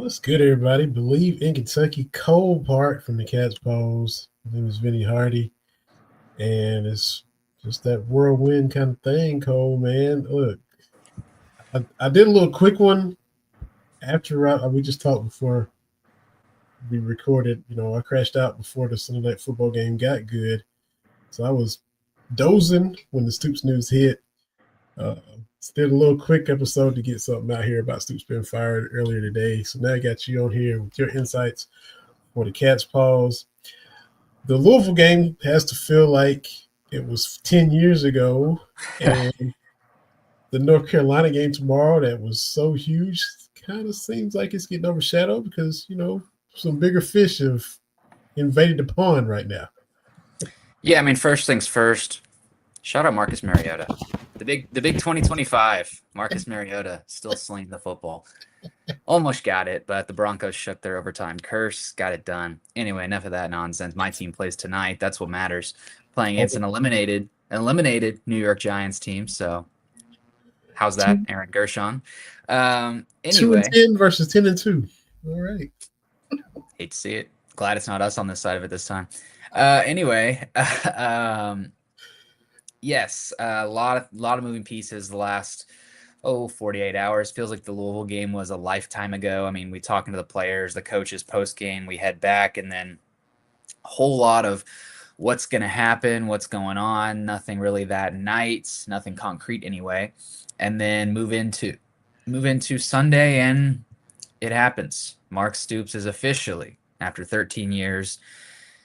What's good, everybody? Believe in Kentucky. Cole Park from the Cats Pose. My name is Vinny Hardy, and it's just that whirlwind kind of thing, Cole, man. Look, I did a little quick one after we just talked before we recorded. I crashed out before the Sunday night football game got good. So I was dozing when the Stoops news hit. Uh, did a little quick episode to get something out here about Stoops being fired earlier today. So now I got you on here with your insights for the Cats pause. The Louisville game has to feel like it was 10 years ago. And the North Carolina game tomorrow, that was so huge, kind of seems like it's getting overshadowed because, some bigger fish have invaded the pond right now. Yeah, I mean, first things first. Shout out Marcus Mariota, the big 2025. Marcus Mariota still slinging the football. Almost got it, but the Broncos shook their overtime curse, got it done. Anyway, enough of that nonsense. My team plays tonight. That's what matters. Playing against an eliminated New York Giants team. So how's that, Two, Aaron Gershon? two and Anyway, 10 versus 10-2. All right. hate to see it. Glad it's not us on this side of it this time. Anyway, yes, a lot of moving pieces the last 48 hours. Feels like the Louisville game was a lifetime ago. I mean, we talking to the players, the coaches post game, we head back, and then a whole lot of what's going to happen, what's going on, nothing really that night, nothing concrete anyway. And then move into Sunday, and it happens. Mark Stoops is officially, after 13 years,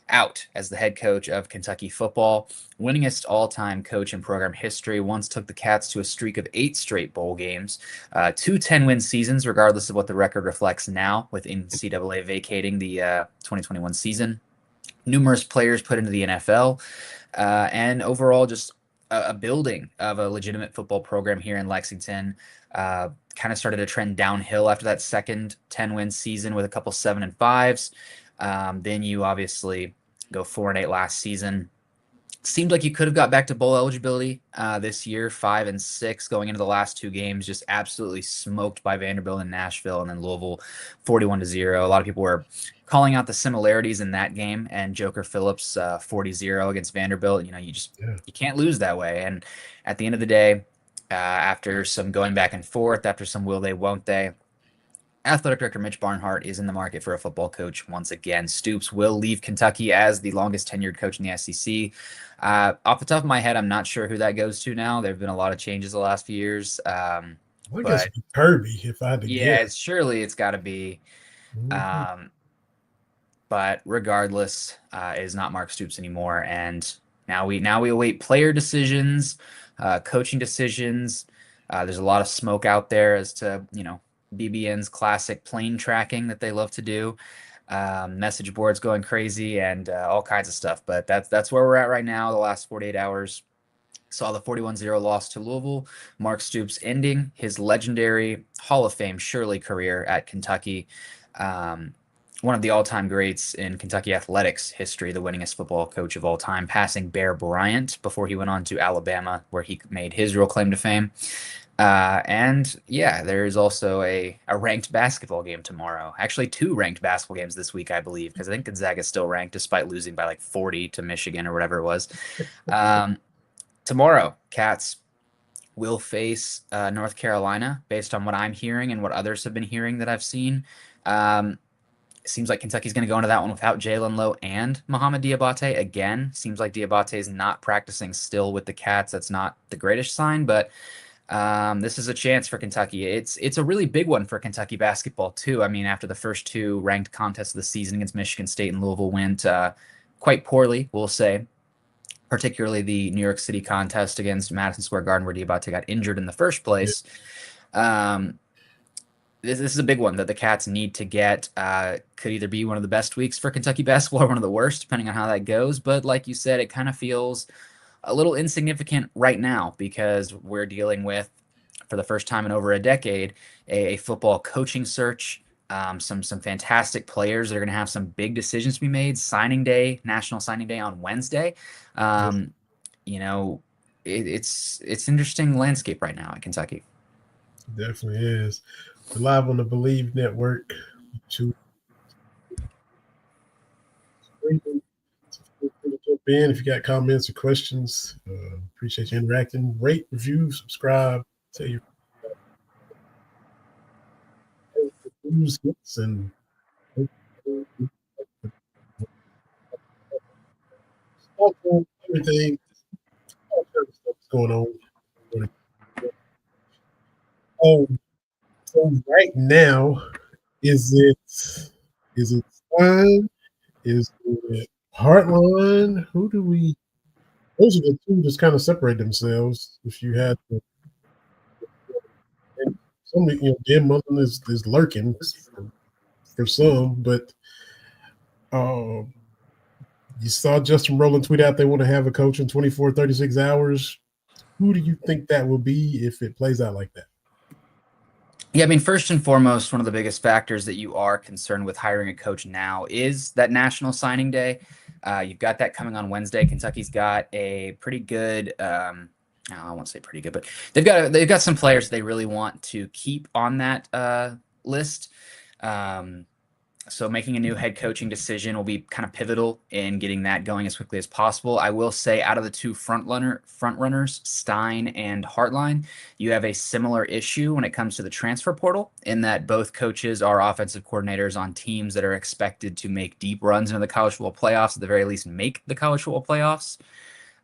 out as the head coach of Kentucky football. Winningest all-time coach in program history, once took the Cats to a streak of 8 straight bowl games, 2 10-win seasons, regardless of what the record reflects now, with NCAA vacating the 2021 season. Numerous players put into the NFL, and overall just a building of a legitimate football program here in Lexington. Kind of started a trend downhill after that second 10-win season with a couple 7-5s. Then you obviously go 4-8 last season. Seemed like you could have got back to bowl eligibility this year, 5-6 going into the last 2 games, just absolutely smoked by Vanderbilt and Nashville, and then Louisville 41-0. A lot of people were calling out the similarities in that game and Joker Phillips 40-0 against Vanderbilt. You can't lose that way. And at the end of the day, after some going back and forth, after some will they, won't they, Athletic Director Mitch Barnhart is in the market for a football coach once again. Stoops will leave Kentucky as the longest tenured coach in the SEC. Off the top of my head, I'm not sure who that goes to now. There have been a lot of changes the last few years. Well, I guess But it'd be Kirby if I had to yeah, guess. surely it's got to be. Mhm. But regardless, it is not Mark Stoops anymore. And now we await player decisions, coaching decisions. There's a lot of smoke out there as to BBN's classic plane tracking that they love to do. Message boards going crazy and all kinds of stuff. But that's where we're at right now. The last 48 hours saw the 41-0 loss to Louisville. Mark Stoops ending his legendary Hall of Fame Shirley career at Kentucky. One of the all-time greats in Kentucky athletics history, the winningest football coach of all time, passing Bear Bryant before he went on to Alabama, where he made his real claim to fame. And yeah, there is also a ranked basketball game tomorrow. Actually, 2 ranked basketball games this week, I believe, because I think Gonzaga is still ranked despite losing by like 40 to Michigan or whatever it was. Tomorrow, Cats will face North Carolina, based on what I'm hearing and what others have been hearing that I've seen. It seems like Kentucky's going to go into that one without Jalen Lowe and Mohamed Diabate again. Seems like Diabate is not practicing still with the Cats. That's not the greatest sign, but this is a chance for Kentucky. It's a really big one for Kentucky basketball too. I mean, after the first 2 ranked contests of the season against Michigan State and Louisville went quite poorly, we'll say. Particularly the New York City contest against Madison Square Garden, where Diabate got injured in the first place. This is a big one that the Cats need to get. Could either be one of the best weeks for Kentucky basketball or one of the worst, depending on how that goes. But like you said, it kind of feels a little insignificant right now because we're dealing with, for the first time in over a decade, a football coaching search. Some fantastic players that are going to have some big decisions to be made. Signing day, National Signing Day on Wednesday. You know, it's interesting landscape right now at Kentucky. Definitely is. We're live on the Believe Network. YouTube streaming. So feel free to jump in if you got comments or questions. Appreciate you interacting. Rate, review, subscribe. Tell your news hits and everything. All kinds of stuff going on. Oh, so right now, is it Stein? Is it Heartline? Who do we? Those are the two that kind of separate themselves. If you had to, and some, Dan Mullen is lurking for some, but um, you saw Justin Rowland tweet out they want to have a coach in 24, 36 hours. Who do you think that will be if it plays out like that? Yeah, I mean, first and foremost, one of the biggest factors that you are concerned with hiring a coach now is that National Signing Day. You've got that coming on Wednesday. Kentucky's got a pretty good, I won't say pretty good, but they've got some players they really want to keep on that list. So making a new head coaching decision will be kind of pivotal in getting that going as quickly as possible. I will say, out of the two front runners, Stein and Hartline, you have a similar issue when it comes to the transfer portal, in that both coaches are offensive coordinators on teams that are expected to make deep runs into the college football playoffs, at the very least make the college football playoffs.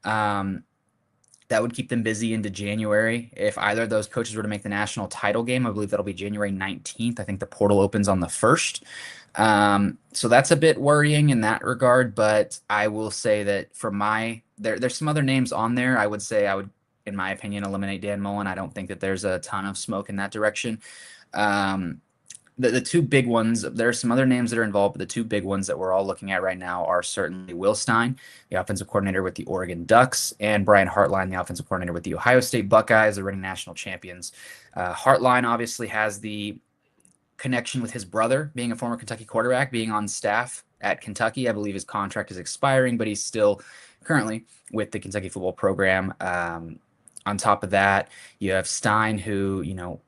That would keep them busy into January. If either of those coaches were to make the national title game, I believe that'll be January 19th. I think the portal opens on the 1st. So that's a bit worrying in that regard, but I will say that there's some other names on there. I would say I would, in my opinion, eliminate Dan Mullen. I don't think that there's a ton of smoke in that direction. The two big ones, there are some other names that are involved, but the two big ones that we're all looking at right now are certainly Will Stein, the offensive coordinator with the Oregon Ducks, and Brian Hartline, the offensive coordinator with the Ohio State Buckeyes, the reigning national champions. Hartline obviously has the connection with his brother being a former Kentucky quarterback, being on staff at Kentucky. I believe his contract is expiring, but he's still currently with the Kentucky football program. On top of that, you have Stein, who,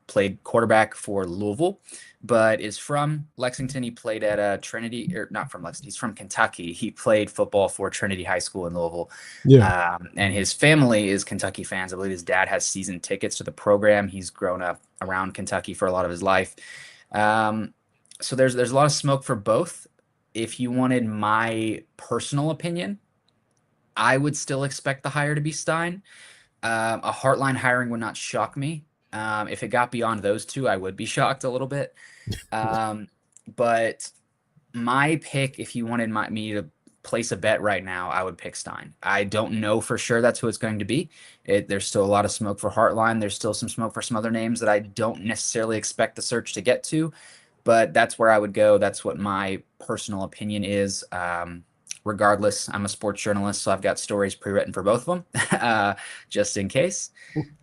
played quarterback for Louisville, but is from Lexington. He played at Trinity, or not from Lexington. He's from Kentucky. He played football for Trinity High School in Louisville. Yeah. And his family is Kentucky fans. I believe his dad has season tickets to the program. He's grown up around Kentucky for a lot of his life. So there's a lot of smoke for both. If you wanted my personal opinion, I would still expect the hire to be Stein. A Heartline hiring would not shock me. If it got beyond those two, I would be shocked a little bit. But my pick, if you wanted me to place a bet right now, I would pick Stein. I don't know for sure that's who it's going to be. There's still a lot of smoke for Heartline. There's still some smoke for some other names that I don't necessarily expect the search to get to, but that's where I would go. That's what my personal opinion is. Regardless, I'm a sports journalist, so I've got stories pre-written for both of them, just in case.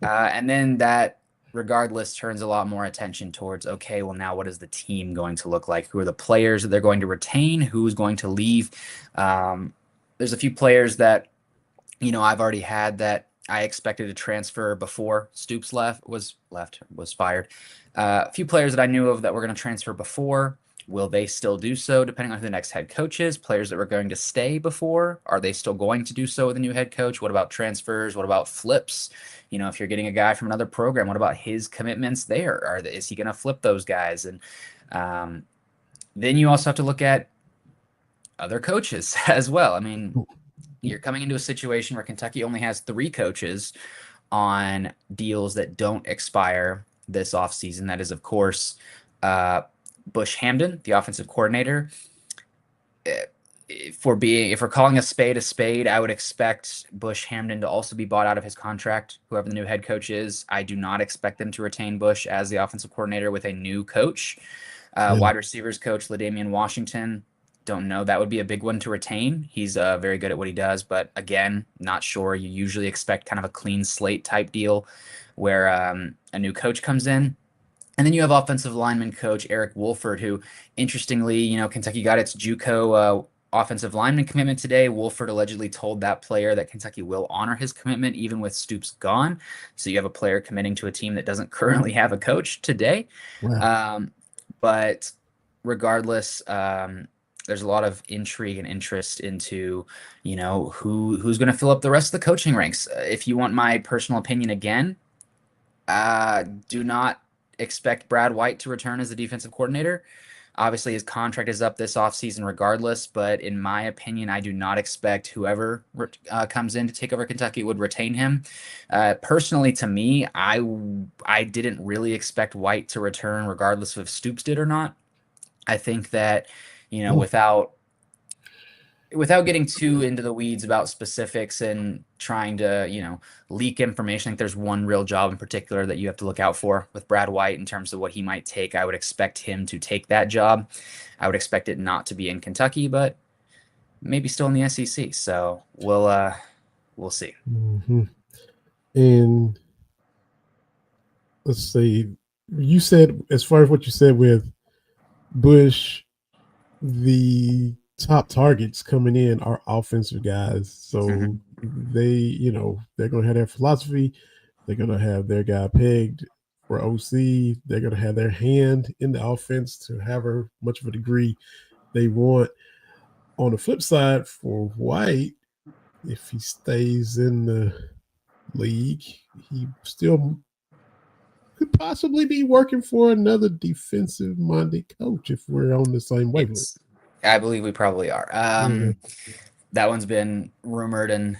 And then that, regardless, turns a lot more attention towards, okay, well, now what is the team going to look like? Who are the players that they're going to retain? Who's going to leave? There's a few players that, I've already had that I expected to transfer before Stoops was fired. A few players that I knew of that were going to transfer before. Will they still do so depending on who the next head coach is? Players that were going to stay before, are they still going to do so with a new head coach? What about transfers? What about flips? If you're getting a guy from another program, what about his commitments there? Is he going to flip those guys? And then you also have to look at other coaches as well. I mean, you're coming into a situation where Kentucky only has 3 coaches on deals that don't expire this offseason. That is, of course, Bush Hamdan, the offensive coordinator. If we're calling a spade, I would expect Bush Hamdan to also be bought out of his contract, whoever the new head coach is. I do not expect them to retain Bush as the offensive coordinator with a new coach. Wide receivers coach LaDamian Washington, don't know. That would be a big one to retain. He's very good at what he does, but again, not sure. You usually expect kind of a clean slate type deal where a new coach comes in. And then you have offensive lineman coach Eric Wolford, who, interestingly, Kentucky got its JUCO offensive lineman commitment today. Wolford allegedly told that player that Kentucky will honor his commitment even with Stoops gone. So you have a player committing to a team that doesn't currently have a coach today. Wow. But regardless, there's a lot of intrigue and interest into, who's going to fill up the rest of the coaching ranks. If you want my personal opinion again, do not expect Brad White to return as the defensive coordinator. Obviously, his contract is up this offseason regardless, but in my opinion, I do not expect whoever comes in to take over Kentucky would retain him. Personally, to me, I didn't really expect White to return regardless of if Stoops did or not. I think that, Mm. without getting too into the weeds about specifics and trying to, leak information, I think there's one real job in particular that you have to look out for with Brad White in terms of what he might take. I would expect him to take that job. I would expect it not to be in Kentucky, but maybe still in the SEC. So we'll see. Mm-hmm. And let's see, you said, as far as what you said with Bush, the top targets coming in are offensive guys. So Mm-hmm. they're going to have their philosophy. They're going to have their guy pegged for OC. They're going to have their hand in the offense to however much of a degree they want. On the flip side, for White, if he stays in the league, he still could possibly be working for another defensive minded coach if we're on the same wavelength. It's, I believe we probably are. Yeah. That one's been rumored and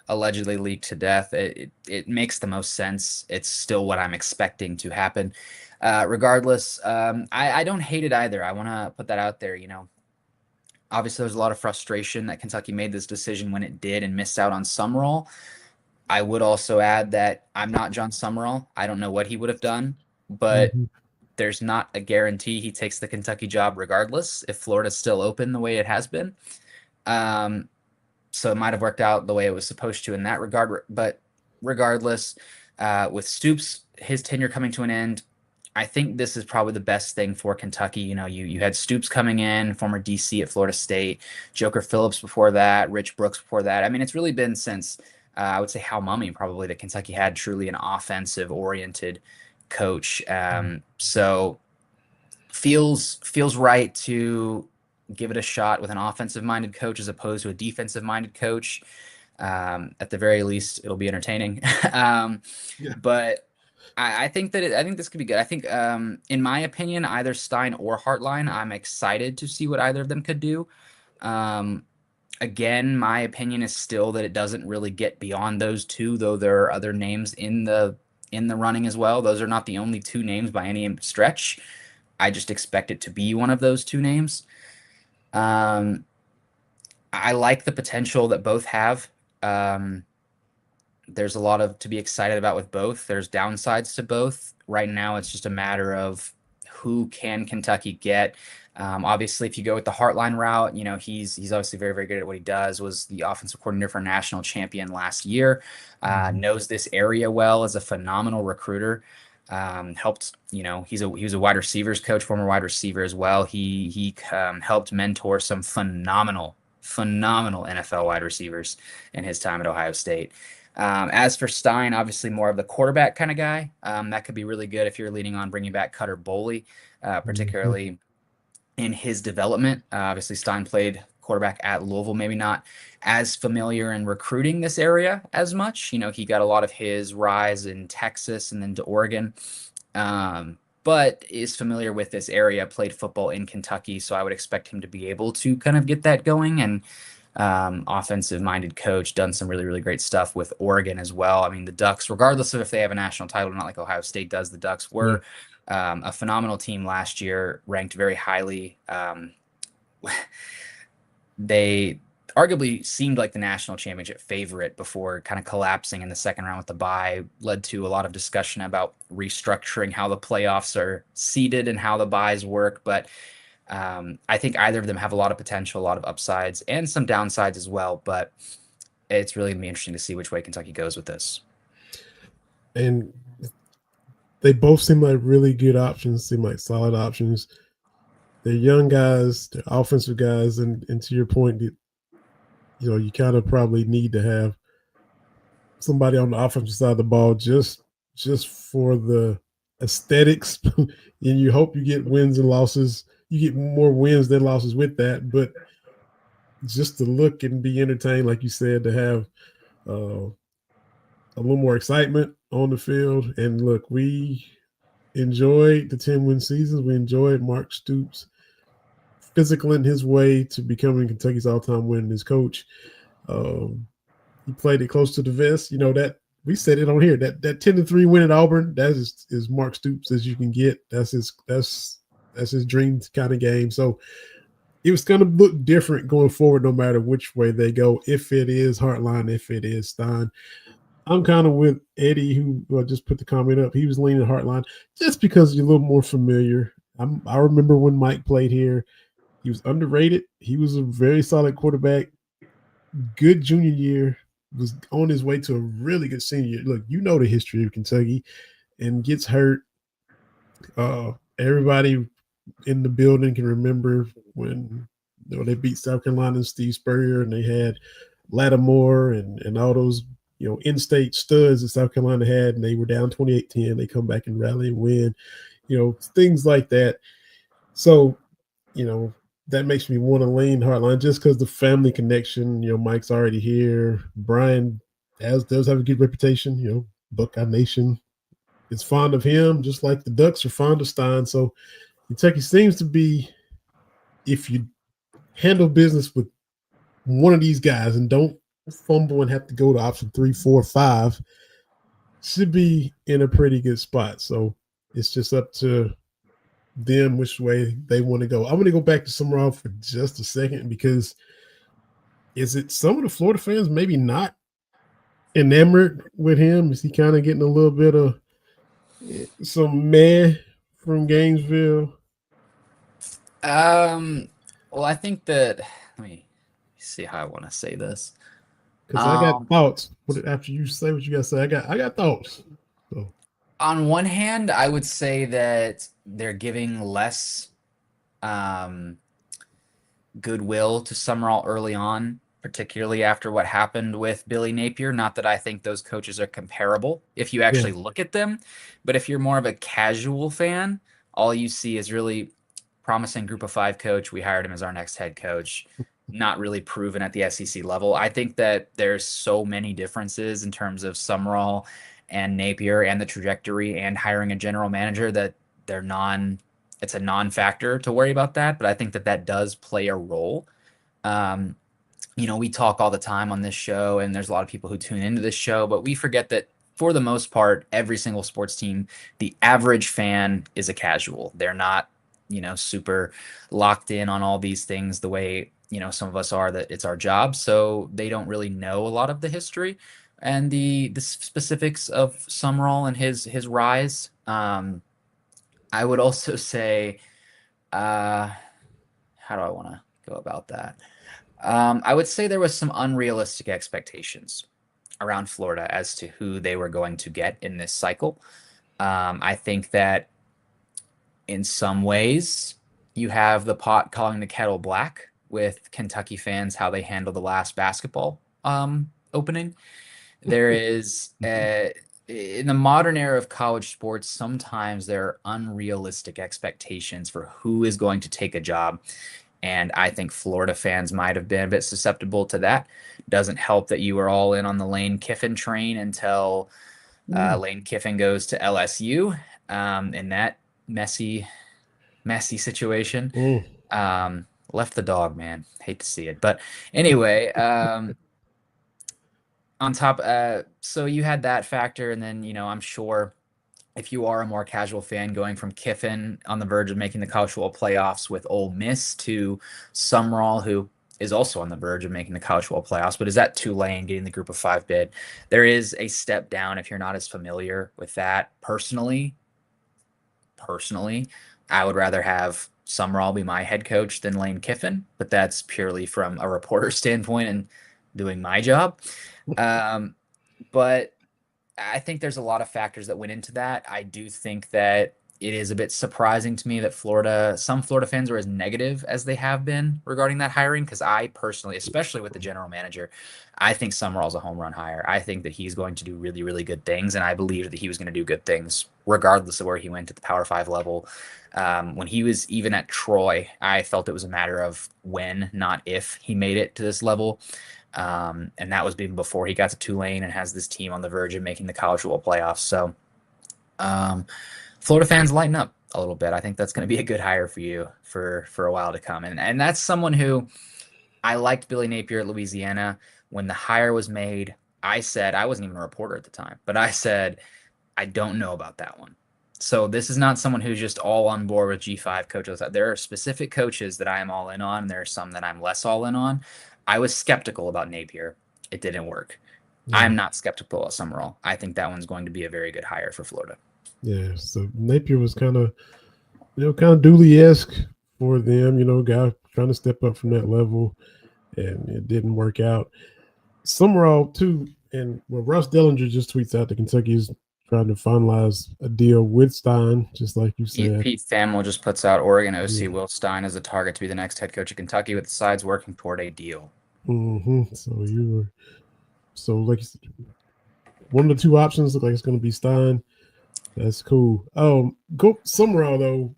allegedly leaked to death. It makes the most sense. It's still what I'm expecting to happen. Regardless, I don't hate it either. I want to put that out there. Obviously, there's a lot of frustration that Kentucky made this decision when it did and missed out on Summerall. I would also add that I'm not John Summerall. I don't know what he would have done, but Mm-hmm. there's not a guarantee he takes the Kentucky job regardless if Florida's still open the way it has been. Um, so it might have worked out the way it was supposed to in that regard. But regardless, with Stoops, his tenure coming to an end, I think this is probably the best thing for Kentucky. You had Stoops coming in, former DC at Florida State, Joker Phillips before that, Rich Brooks before that. I mean, it's really been since I would say Hal Mummy probably that Kentucky had truly an offensive oriented coach. So feels right to give it a shot with an offensive minded coach as opposed to a defensive minded coach. At the very least, it'll be entertaining. um, Yeah. but I think that I think this could be good. I think, in my opinion, either Stein or Hartline, I'm excited to see what either of them could do. Um, Again, my opinion is still that it doesn't really get beyond those two, though there are other names in the running as well. Those are not the only two names by any stretch. I just expect it to be one of those two names. Um, I like the potential that both have. Um, there's a lot of to be excited about with both. There's downsides to both. Right now, it's just a matter of who can Kentucky get. Obviously, if you go with the Heartline route, he's obviously very very good at what he does. Was the offensive coordinator for a national champion last year. Mm-hmm. Knows this area well. Is a phenomenal recruiter. Helped, he was a wide receivers coach, former wide receiver as well. He helped mentor some phenomenal NFL wide receivers in his time at Ohio State. As for Stein, obviously more of the quarterback kind of guy. That could be really good if you're leaning on bringing back Cutter Boley, Mm-hmm. particularly in his development. Obviously, Stein played quarterback at Louisville, maybe not as familiar in recruiting this area as much. He got a lot of his rise in Texas and then to Oregon. But is familiar with this area, played football in Kentucky, so I would expect him to be able to kind of get that going. And offensive minded coach, done some really, really great stuff with Oregon as well. I mean, the Ducks, regardless of if they have a national title, not like Ohio State does, the Ducks Yeah. were a phenomenal team last year, ranked very highly. They arguably seemed like the national championship favorite before kind of collapsing in the second round with the bye. Led to a lot of discussion about restructuring how the playoffs are seeded and how the byes work. But I think either of them have a lot of potential, a lot of upsides, and some downsides as well. But it's really going to be interesting to see which way Kentucky goes with this. And they both seem like really good options, seem like solid options. They're young guys, they're offensive guys, and to your point, you kind of probably need to have somebody on the offensive side of the ball just for the aesthetics, and you hope you get wins and losses you get more wins than losses with that. But just to look and be entertained, like you said, to have a little more excitement on the field. And look, we enjoyed the 10-win seasons. We enjoyed Mark Stoops physical in his way to becoming Kentucky's all-time winningest coach. Um, he played it close to the vest. You know that we said it on here. That 10-3 win at Auburn. That is Mark Stoops as you can get. That's his dream kind of game. So it was going to look different going forward, no matter which way they go. If it is Hartline, if it is Stein, I'm kind of with Eddie, who just put the comment up. He was leaning Hartline just because you're a little more familiar. I remember when Mike played here. He was underrated. He was a very solid quarterback. Good junior year. Was on his way to a really good senior year. Look, you know the history of Kentucky, and gets hurt. Everybody in the building can remember when they beat South Carolina and Steve Spurrier, and they had Lattimore and all those in-state studs that South Carolina had, and they were down 28-10. They come back and rally and win, things like that. So, that makes me want to lean Hardline just because the family connection. Mike's already here. Brian does have a good reputation. Buckeye Nation is fond of him, just like the Ducks are fond of Stein. So Kentucky seems to be, if you handle business with one of these guys and don't fumble and have to go to option 3, 4, 5, should be in a pretty good spot. So it's just up to them which way they want to go. I'm going to go back to Summerall for just a second because is it some of the Florida fans maybe not enamored with him? Is he kind of getting a little bit of some meh from Gainesville? Well, I think that let me see how I want to say this. Because I got Um, thoughts. After you say what you got to say, I got thoughts. So on one hand, I would say that they're giving less um goodwill to Summerall early on, particularly after what happened with Billy Napier. Not that I think those coaches are comparable if you yeah, actually look at them, but if you're more of a casual fan, all you see is really promising group of five coach. We hired him as our next head coach. Not really proven at the SEC level. I think that there's so many differences in terms of Summerall and Napier and the trajectory and hiring a general manager that they're it's a non-factor to worry about that, but I think that that does play a role. Um, we talk all the time on this show, and there's a lot of people who tune into this show, but we forget that for the most part, every single sports team, the average fan is a casual. They're not, super locked in on all these things the way, some of us are, that it's our job. So they don't really know a lot of the history and the specifics of Summerall and his rise. I would also say, uh, how do I want to go about that? I would say there was some unrealistic expectations around Florida as to who they were going to get in this cycle. I think that in some ways you have the pot calling the kettle black with Kentucky fans, how they handle the last basketball opening. There is in the modern era of college sports, sometimes there are unrealistic expectations for who is going to take a job. And I think Florida fans might have been a bit susceptible to that. Doesn't help that you were all in on the Lane Kiffin train until Lane Kiffin goes to LSU in that messy, messy situation. mm, Left the dog, man. Hate to see it. But anyway, on top, so you had that factor. And then, I'm sure if you are a more casual fan going from Kiffin on the verge of making the college football playoffs with Ole Miss to Summerall, who is also on the verge of making the college football playoffs, but is at Tulane getting the group of five bid. There is a step down if you're not as familiar with that. Personally, I would rather have Summerall be my head coach than Lane Kiffin, but that's purely from a reporter standpoint and doing my job. Um, but I think there's a lot of factors that went into that. I do think that it is a bit surprising to me that some Florida fans are as negative as they have been regarding that hiring. Because I personally, especially with the general manager, I think Summerall's a home run hire. I think that he's going to do really, really good things, and I believe that he was going to do good things regardless of where he went at the Power Five level. When he was even at Troy, I felt it was a matter of when, not if, he made it to this level. And that was even before he got to Tulane and has this team on the verge of making the college football playoffs. So, um, Florida fans lighten up a little bit. I think that's going to be a good hire for you for a while to come. And that's someone who I liked Billy Napier at Louisiana. When the hire was made, I said, I wasn't even a reporter at the time, but I said, I don't know about that one. So this is not someone who's just all on board with G5 coaches. There are specific coaches that I am all in on, and there are some that I'm less all in on. I was skeptical about Napier. It didn't work. Yeah. I'm not skeptical of Summerall. I think that one's going to be a very good hire for Florida. Yeah. So Napier was kind of Dooley-esque for them, guy trying to step up from that level, and it didn't work out. Summerall, too, and Russ Dellinger just tweets out that Kentucky is trying to finalize a deal with Stein, just like you said. Pete Thamel just puts out Oregon OC Yeah. Will Stein as a target to be the next head coach of Kentucky, with the sides working toward a deal. So like one of the two options look like it's going to be Stein. That's cool. Go Summerall though.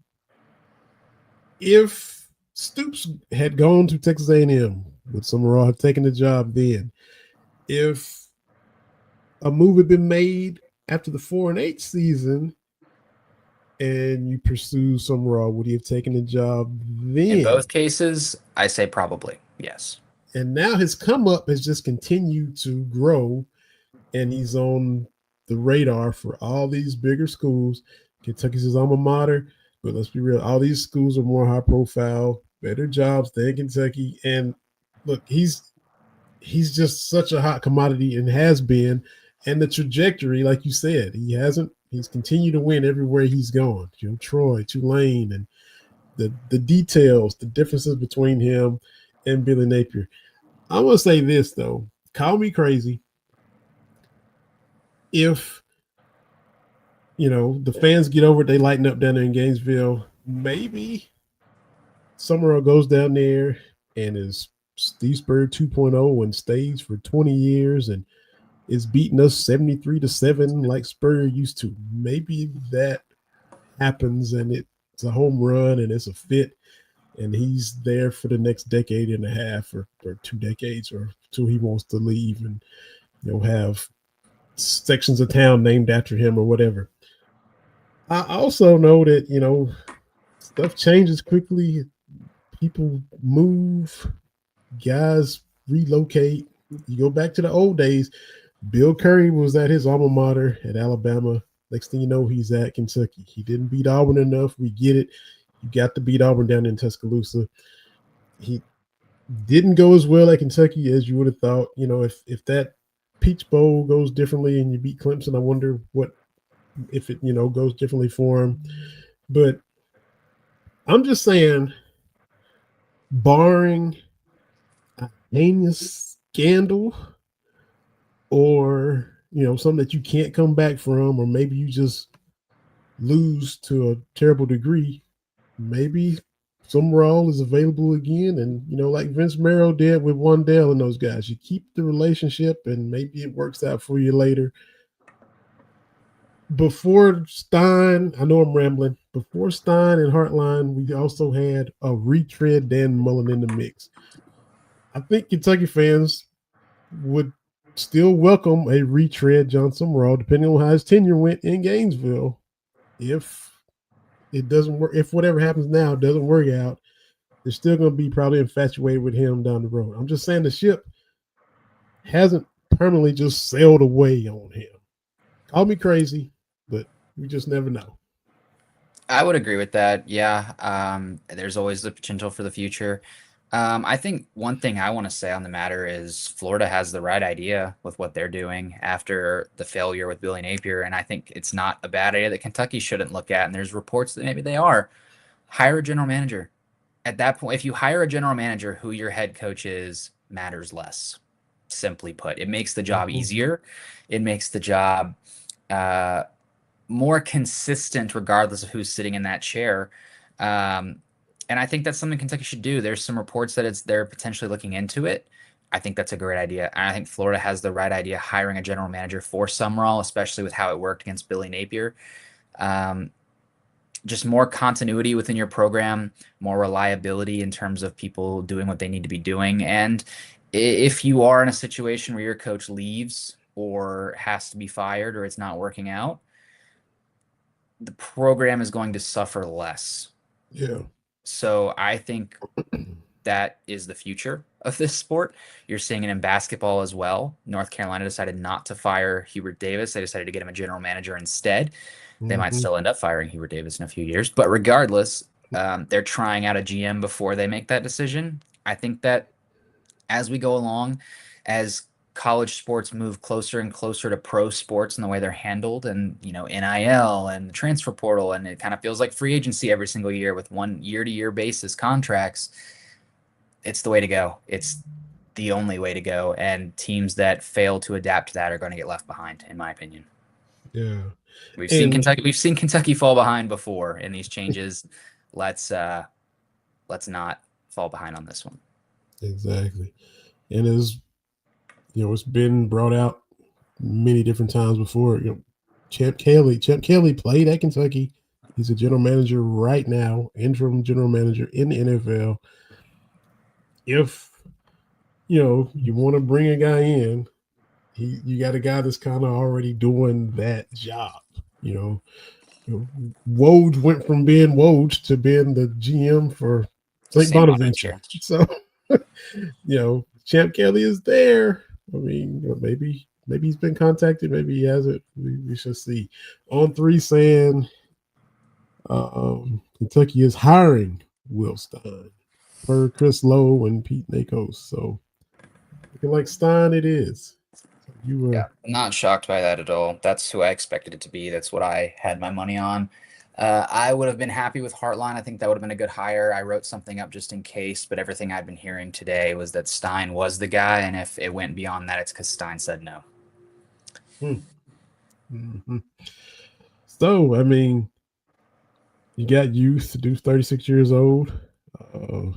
If Stoops had gone to Texas A&M, would Summerall have taken the job then? If a move had been made after the 4-8 season and you pursue Summerall, would he have taken the job In then? both cases, I say probably yes. And now his come up has just continued to grow, and he's on the radar for all these bigger schools. Kentucky's his alma mater, but let's be real, all these schools are more high profile, better jobs than Kentucky. And look, he's just such a hot commodity and has been. And the trajectory, like you said, he's continued to win everywhere he's gone. Troy, Tulane, and the details, the differences between him and Billy Napier. I want to say this though. Call me crazy. If the fans get over it, they lighten up down there in Gainesville. Maybe Summerall goes down there and is Steve Spurrier 2.0 and stays for 20 years and is beating us 73-7 like Spurrier used to. Maybe that happens and it's a home run and it's a fit and he's there for the next decade and a half or 2 decades or till he wants to leave and have sections of town named after him or whatever. I also know that stuff changes quickly. People move, guys relocate. You go back to the old days. Bill Curry was at his alma mater at Alabama. Next thing you know, he's at Kentucky. He didn't beat Auburn enough. We get it. You got to beat Auburn down in Tuscaloosa. He didn't go as well at Kentucky as you would have thought. If that Peach Bowl goes differently and you beat Clemson, I wonder what if it goes differently for him. But I'm just saying, barring a heinous scandal or something that you can't come back from, or maybe you just lose to a terrible degree, maybe Summerall is available again. And like Vince Merrill did with Wandell and those guys, you keep the relationship and maybe it works out for you later. Before Stein, I know I'm rambling. Before Stein and Hartline, we also had a retread Dan Mullen in the mix. I think Kentucky fans would still welcome a retread John Summerall, depending on how his tenure went in Gainesville. If it doesn't work, if whatever happens now doesn't work out, they're still going to be probably infatuated with him down the road. I'm just saying the ship hasn't permanently just sailed away on him. Call me crazy, but we just never know. I would agree with that. Yeah. There's always the potential for the future. I think one thing I want to say on the matter is Florida has the right idea with what they're doing after the failure with Billy Napier. And I think it's not a bad idea that Kentucky shouldn't look at. And there's reports that maybe they are. Hire a general manager. At that point, if you hire a general manager, who your head coach is matters less. Simply put, it makes the job Mm-hmm. easier. It makes the job more consistent regardless of who's sitting in that chair. Um, and I think that's something Kentucky should do. There's some reports that they're potentially looking into it. I think that's a great idea. And I think Florida has the right idea hiring a general manager for Summerall, especially with how it worked against Billy Napier. Um, just more continuity within your program, more reliability in terms of people doing what they need to be doing. And if you are in a situation where your coach leaves or has to be fired or it's not working out, the program is going to suffer less. Yeah. So I think that is the future of this sport. You're seeing it in basketball as well. North Carolina decided not to fire Hubert Davis. They decided to get him a general manager instead. They might Hmm. still end up firing Hubert Davis in a few years, but regardless, they're trying out a GM before they make that decision. I think that as we go along, as college sports move closer and closer to pro sports and the way they're handled, and NIL and the transfer portal, and it kind of feels like free agency every single year with one year-to-year basis contracts. It's the way to go. It's the only way to go, and teams that fail to adapt to that are going to get left behind, in my opinion. Yeah. We've seen And Kentucky. We've seen Kentucky fall behind before in these changes. Let's let's not fall behind on this one. exactly. And as it's been brought out many different times before. Champ Kelly played at Kentucky. He's a general manager right now, interim general manager in the NFL. If you want to bring a guy in, you got a guy that's kind of already doing that job. You Woj went from being Woj to being the GM for St. Same Bonaventure. Bonaventure. So, Champ Kelly is there. I mean, maybe he's been contacted, maybe he hasn't. We shall see. On three saying Kentucky is hiring Will Stein per Chris Lowe and Pete Nakos. So looking like Stein it is. So you Yeah, were not shocked by that at all. That's who I expected it to be. That's what I had my money on. I would have been happy with Hartline. I think that would have been a good hire. I wrote something up just in case, but everything I'd been hearing today was that Stein was the guy, and if it went beyond that, it's because Stein said no. mm-hmm. So I mean, you got youth, dude's 36 years old. Uh,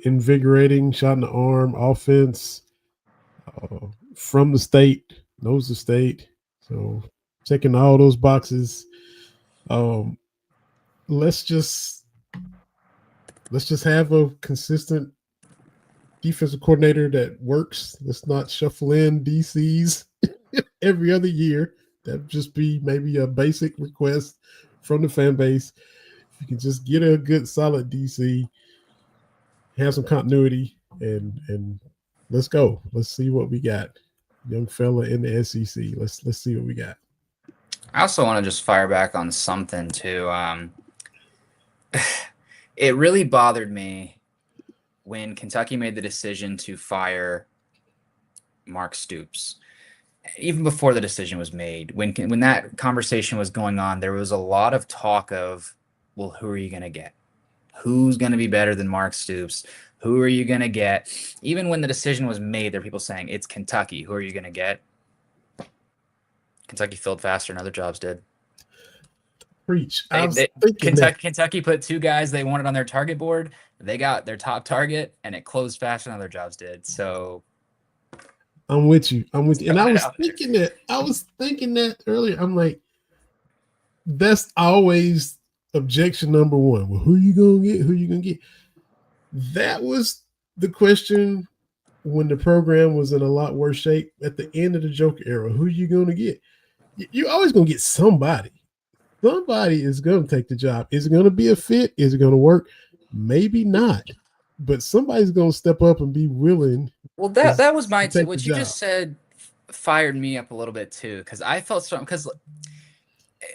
invigorating, shot in the arm, offense from the state, knows the state. So checking all those boxes. Um, let's just let's just have a consistent defensive coordinator that works. Let's not shuffle in DCs every other year. That'd just be maybe a basic request from the fan base. If you can just get a good solid DC, have some continuity, and let's go. Let's see what we got. Young fella in the SEC. Let's see what we got. I also want to just fire back on something too. It really bothered me when Kentucky made the decision to fire Mark Stoops. Even before the decision was made, when that conversation was going on, there was a lot of talk of, well, who are you going to get? Who's going to be better than Mark Stoops? Who are you going to get? Even when the decision was made, there were people saying, it's Kentucky. Who are you going to get? Kentucky filled faster than other jobs did. Preach. I was thinking Kentucky put two guys they wanted on their target board. They got their top target, and it closed faster than other jobs did. So I'm with you. And I was thinking that. I was thinking that earlier. I'm like, that's always objection number one. Well, who you gonna get? Who you gonna get? That was the question when the program was in a lot worse shape at the end of the Joker era. Who you gonna get? You're always gonna get somebody. Somebody is gonna take the job. Is it gonna be a fit? Is it gonna work? Maybe not. But somebody's gonna step up and be willing. Well, that was my take what the you job. just said fired me up a little bit too, because I felt strong. Because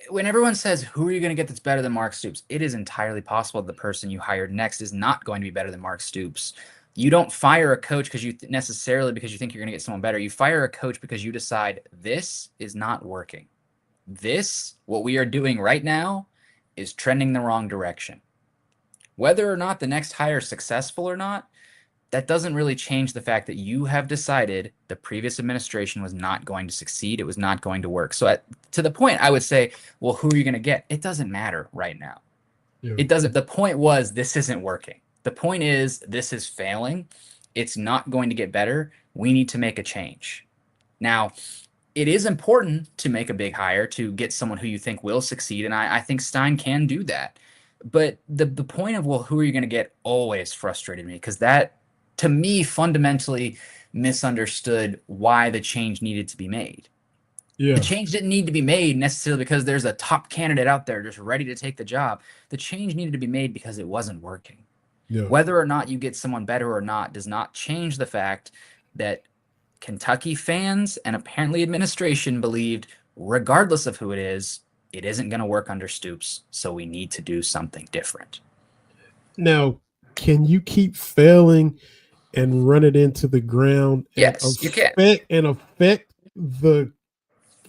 when everyone says, who are you going to get that's better than Mark Stoops? It is entirely possible the person you hired next is not going to be better than Mark Stoops. You don't fire a coach because you necessarily because you think you're going to get someone better. You fire a coach because you decide this is not working. This, what we are doing right now, is trending the wrong direction. Whether or not the next hire is successful or not, that doesn't really change the fact that you have decided the previous administration was not going to succeed. It was not going to work. So to the point, I would say, well, who are you going to get? It doesn't matter right now. Yeah. It doesn't. The point was this isn't working. The point is this is failing. It's not going to get better. We need to make a change. Now, it is important to make a big hire to get someone who you think will succeed, and I think Stein can do that. But the point of, well, who are you going to get always frustrated me, because that to me fundamentally misunderstood why the change needed to be made. The Yeah. change didn't need to be made necessarily because there's a top candidate out there just ready to take the job. The change needed to be made because it wasn't working. Yeah. Whether or not you get someone better or not does not change the fact that Kentucky fans and apparently administration believed, regardless of who it isn't going to work under Stoops. So we need to do something different. Now, can you keep failing and run it into the ground and Yes, you can. affect the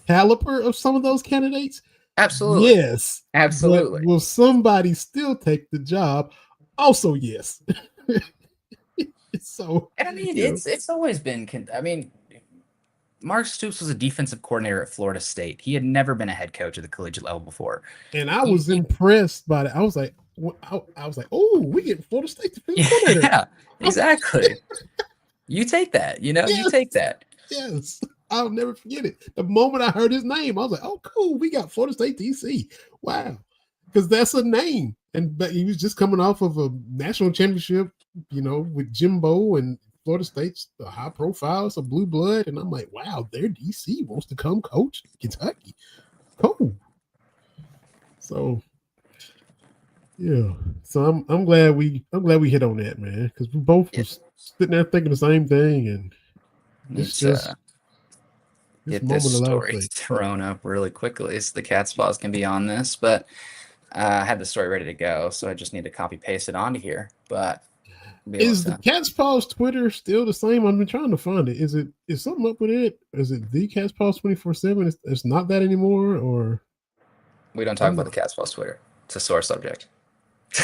caliber of some of those candidates? Absolutely. Yes. But Absolutely. will somebody still take the job? Also, yes. So, And I mean, you know, it's always been. I mean, Mark Stoops was a defensive coordinator at Florida State. He had never been a head coach at the collegiate level before. and I was He impressed by it. I was like, oh, we get Florida State defensive coordinator. yeah, exactly. You take that. You Yes, take that. yes. I'll never forget it. The moment I heard his name, I was like, oh, cool. We got Florida State DC. Wow. Because that's a name. And but he was just coming off of a national championship, with Jimbo and Florida State's the high profile, it's a blue blood. And I'm like, wow, their DC wants to come coach Kentucky. Cool. So yeah. So I'm glad we hit on that, man. Because we both Yeah, was sitting there thinking the same thing. And it's let's just this get this moment allowed story for thrown up really quickly so the cat's paws can be on this. But I had the story ready to go, so I just need to copy paste it onto here. But I'll be able Is the to. Cat's Paws Twitter still the same? I've been trying to find it. Is something up with it? Is it the Cat's Paws 24/7? It's not that anymore, or We don't talk I'm about the not. cat's paws Twitter. It's a sore subject.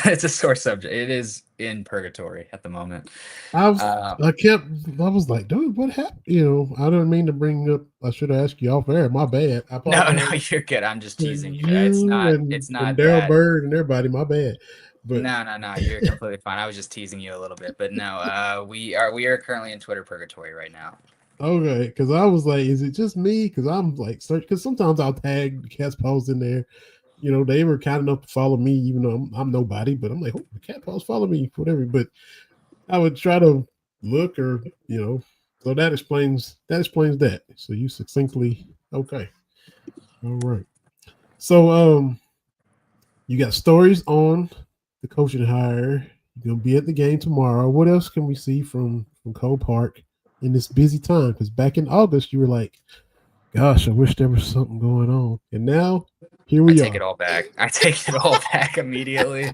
It's a sore subject. It is in purgatory at the moment. I was Uh, I was like, dude, what happened? I didn't mean to bring up. I should have asked you off air. My bad. I no, no, apologize you're good. I'm just to teasing you. It's you not. and It's not Daryl that. Bird and everybody. My bad. But No, no, no. You're completely fine. I was just teasing you a little bit, but no. We are currently in Twitter purgatory right now. okay, because I was like, is it just me? Because I'm like search. Because sometimes I'll tag the Cat's Paws in there. They were kind enough to follow me, even though I'm nobody. But I'm like, oh, the Cat Paws follow me, whatever. But I would try to look, or so that explains that. So you succinctly, okay, all right. So you got stories on the coaching hire. You're gonna be at the game tomorrow. What else can we see from Cole Park in this busy time? Because back in August, you were like, gosh, I wish there was something going on, and now here I we take are. it all back. I take it all back immediately.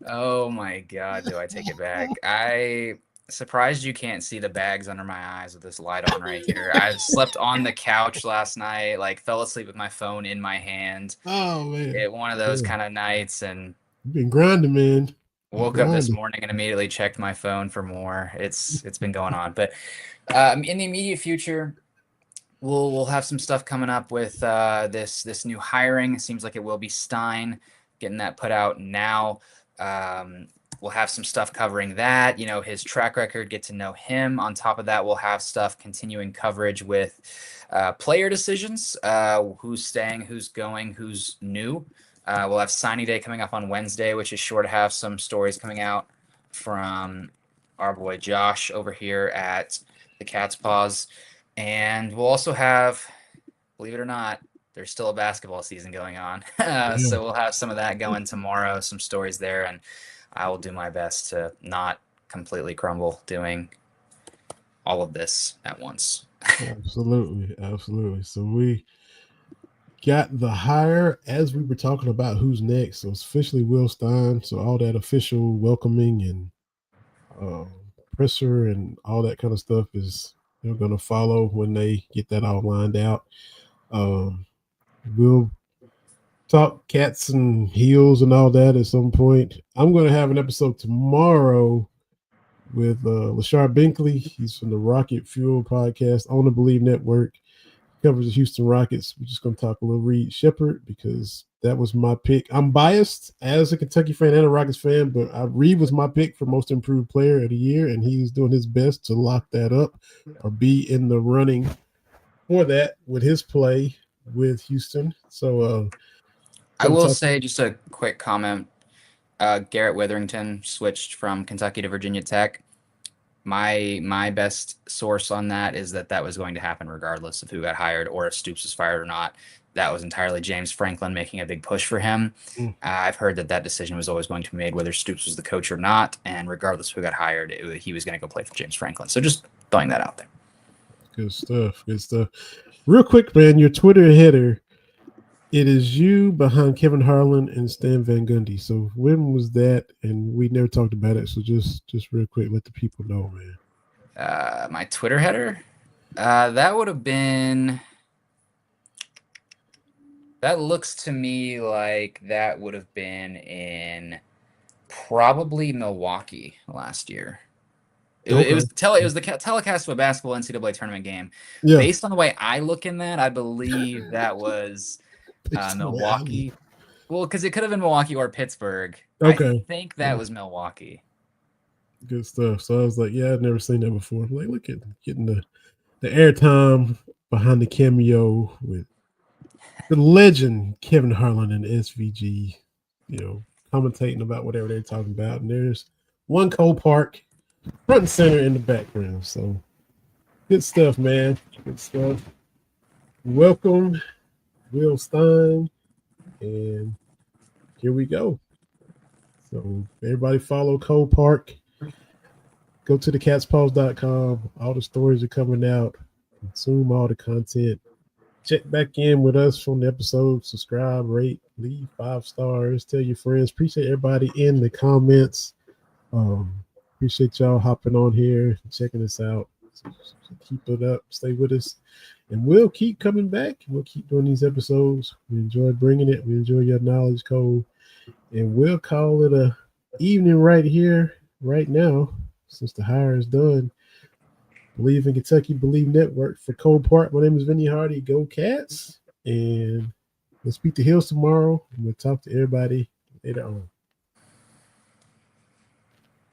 Oh my God, do I take it back? I surprised you can't see the bags under my eyes with this light on right here. I slept on the couch last night, like fell asleep with my phone in my hand. Oh man, It one of those yeah. kind of nights, and You've been grinding, man. Been woke up this grinding. morning and immediately checked my phone for more. It's been going on, but in the immediate future, we'll have some stuff coming up with this new hiring. It seems like it will be Stein, getting that put out now. We'll have some stuff covering that, his track record, get to know him. On top of that, we'll have stuff continuing coverage with player decisions, who's staying, who's going, who's new. We'll have signing day coming up on Wednesday, which is sure to have some stories coming out from our boy Josh over here at the Cat's Paws. And we'll also have, believe it or not, there's still a basketball season going on. Yeah, So we'll have some of that going tomorrow, some stories there. And I will do my best to not completely crumble doing all of this at once. absolutely, absolutely. So we got the hire as we were talking about who's next. So it's officially Will Stein. So all that official welcoming and uh, presser and all that kind of stuff is they're going to follow when they get that all lined out. Um, we'll talk cats and heels and all that at some point. I'm going to have an episode tomorrow with Lashard Binkley. He's from the Rocket Fuel podcast on the Believe Network. Covers the Houston Rockets. We're just going to talk a little Reed Shepherd because that was my pick. I'm biased as a Kentucky fan and a Rockets fan, but Reed was my pick for most improved player of the year, and he's doing his best to lock that up or be in the running for that with his play with Houston. So I will say just a quick comment. Garrett Witherington switched from Kentucky to Virginia Tech. My best source on that is that was going to happen regardless of who got hired or if Stoops was fired or not. That was entirely James Franklin making a big push for him. I've heard that decision was always going to be made whether Stoops was the coach or not, and regardless of who got hired, he was going to go play for James Franklin. So just throwing that out there. Good stuff. Good stuff. Real quick, man, your Twitter header. It is you behind Kevin Harlan and Stan Van Gundy. So when was that? And we never talked about it. So just real quick, let the people know, man. My Twitter header? That would have been. That looks to me like that would have been in probably Milwaukee last year. It was the telecast of a basketball NCAA tournament game. Yeah. Based on the way I look in that, I believe that was Milwaukee. Well, because it could have been Milwaukee or Pittsburgh. Okay. I think that was Milwaukee. Good stuff. So I was like, yeah, I've never seen that before. I'm like, look at getting the airtime behind the cameo with the legend Kevin Harlan and SVG, commentating about whatever they're talking about. And there's one Cole Park front and center in the background. So good stuff, man. Good stuff. Welcome, Will Stein. And here we go. So everybody follow Cole Park. Go to thecatspaws.com. All the stories are coming out. Consume all the content. Check back in with us from the episode. Subscribe, rate, leave 5 stars. Tell your friends. Appreciate everybody in the comments. Appreciate y'all hopping on here, checking us out. So keep it up. Stay with us. And we'll keep coming back. We'll keep doing these episodes. We enjoy bringing it. We enjoy your knowledge, Cole. And we'll call it a evening right here, right now, since the hire is done. Believe in Kentucky, Believe Network. For Cole Park, my name is Vinny Hardy. Go Cats. And let's beat the Hills tomorrow. And we'll talk to everybody later on.